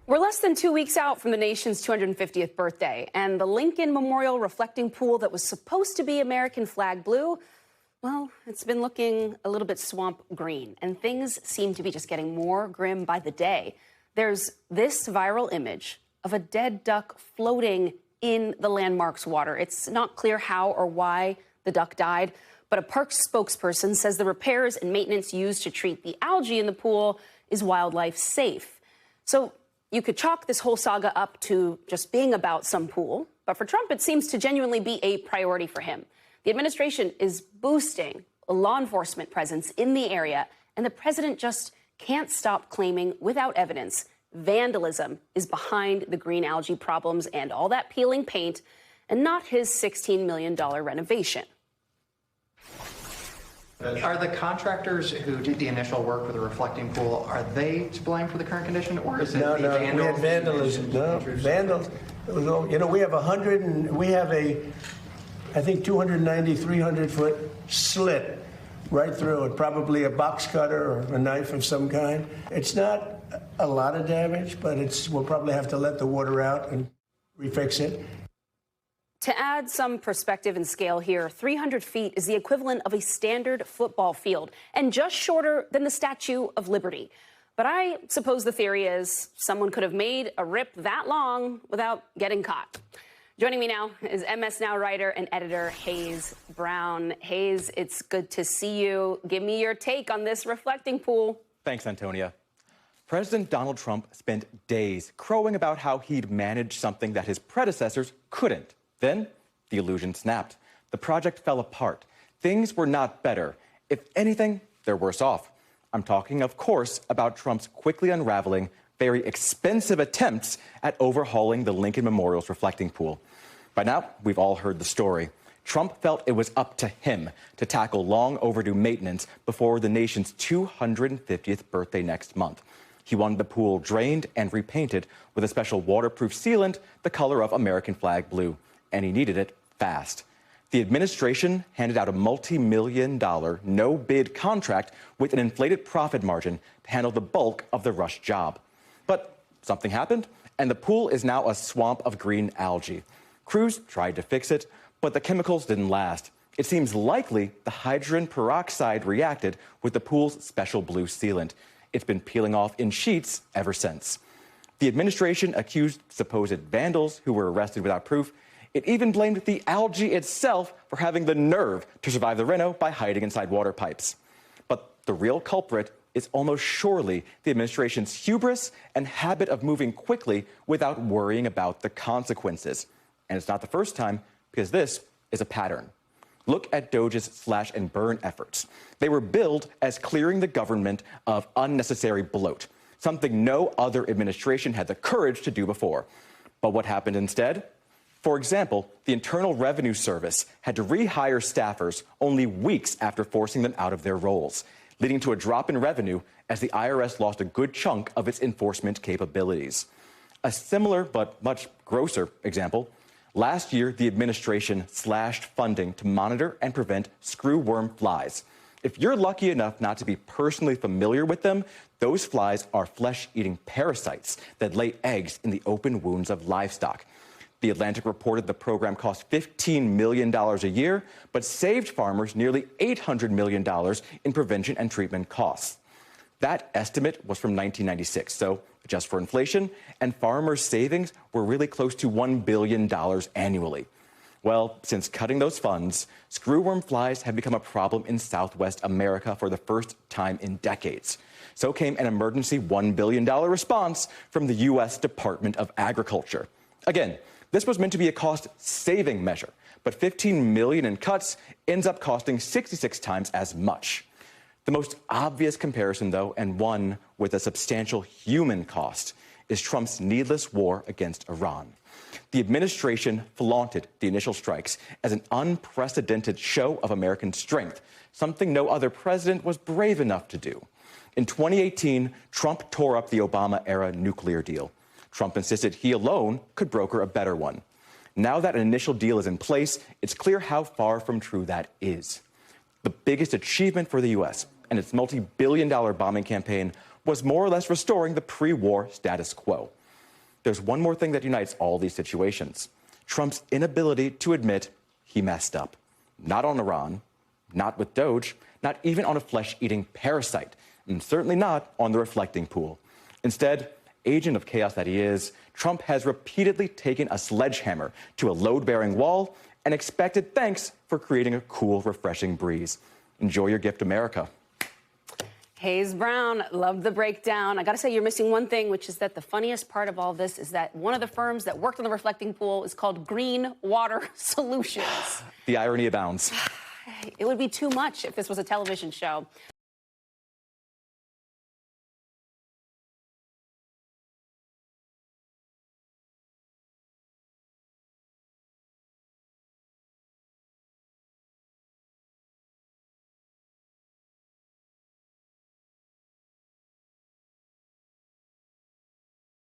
We're less than 2 weeks out from the nation's 250th birthday, and the Lincoln Memorial reflecting pool that was supposed to be American flag blue, well, it's been looking a little bit swamp green, and things seem to be just getting more grim by the day. There's this viral image of a dead duck floating in the landmark's water. It's not clear how or why the duck died, but a park spokesperson says the repairs and maintenance used to treat the algae in the pool is wildlife safe. So you could chalk this whole saga up to just being about some pool, but for Trump, it seems to genuinely be a priority for him. The administration is boosting a law enforcement presence in the area, and the president just can't stop claiming without evidence vandalism is behind the green algae problems and all that peeling paint, and not his $16 million renovation. Are the contractors who did the initial work for the reflecting pool, are they to blame for the current condition, or is it the vandals? We had vandalism. No, vandals. You know, we have I think 290, 300-foot slit right through it, probably a box cutter or a knife of some kind. It's not a lot of damage, but we'll probably have to let the water out and refix it. To add some perspective and scale here, 300 feet is the equivalent of a standard football field and just shorter than the Statue of Liberty. But I suppose the theory is someone could have made a rip that long without getting caught. Joining me now is MS Now writer and editor Hayes Brown. Hayes, it's good to see you. Give me your take on this reflecting pool. Thanks, Antonia. President Donald Trump spent days crowing about how he'd managed something that his predecessors couldn't. Then the illusion snapped. The project fell apart. Things were not better. If anything, they're worse off. I'm talking, of course, about Trump's quickly unraveling, very expensive attempts at overhauling the Lincoln Memorial's reflecting pool. By now, we've all heard the story. Trump felt it was up to him to tackle long overdue maintenance before the nation's 250th birthday next month. He wanted the pool drained and repainted with a special waterproof sealant the color of American flag blue, and he needed it fast. The administration handed out a multi-million-dollar no-bid contract with an inflated profit margin to handle the bulk of the rush job. But something happened, and the pool is now a swamp of green algae. Crews tried to fix it, but the chemicals didn't last. It seems likely the hydrogen peroxide reacted with the pool's special blue sealant. It's been peeling off in sheets ever since. The administration accused supposed vandals who were arrested without proof. It even blamed the algae itself for having the nerve to survive the reno by hiding inside water pipes. But the real culprit is almost surely the administration's hubris and habit of moving quickly without worrying about the consequences. And it's not the first time, because this is a pattern. Look at DOJ's slash and burn efforts. They were billed as clearing the government of unnecessary bloat, something no other administration had the courage to do before. But what happened instead? For example, the Internal Revenue Service had to rehire staffers only weeks after forcing them out of their roles, leading to a drop in revenue as the IRS lost a good chunk of its enforcement capabilities. A similar but much grosser example: last year, the administration slashed funding to monitor and prevent screwworm flies. If you're lucky enough not to be personally familiar with them, those flies are flesh-eating parasites that lay eggs in the open wounds of livestock. The Atlantic reported the program cost $15 million a year, but saved farmers nearly $800 million in prevention and treatment costs. That estimate was from 1996, so adjust for inflation, and farmers' savings were really close to $1 billion annually. Well, since cutting those funds, screwworm flies have become a problem in Southwest America for the first time in decades. So came an emergency $1 billion response from the U.S. Department of Agriculture. Again, this was meant to be a cost-saving measure, but $15 million in cuts ends up costing 66 times as much. The most obvious comparison, though, and one with a substantial human cost, is Trump's needless war against Iran. The administration flaunted the initial strikes as an unprecedented show of American strength, something no other president was brave enough to do. In 2018, Trump tore up the Obama-era nuclear deal. Trump insisted he alone could broker a better one. Now that an initial deal is in place, it's clear how far from true that is. The biggest achievement for the U.S. and its multi-billion-dollar bombing campaign was more or less restoring the pre-war status quo. there's one more thing that unites all these situations: Trump's inability to admit he messed up. Not on Iran, not with Doge, not even on a flesh-eating parasite, and certainly not on the reflecting pool. Instead, agent of chaos that he is, Trump has repeatedly taken a sledgehammer to a load-bearing wall and expected thanks for creating a cool, refreshing breeze. Enjoy your gift, America. Hayes Brown, love the breakdown. I got to say, you're missing one thing, which is that the funniest part of all this is that one of the firms that worked on the reflecting pool is called Green Water Solutions. The irony abounds. It would be too much if this was a television show.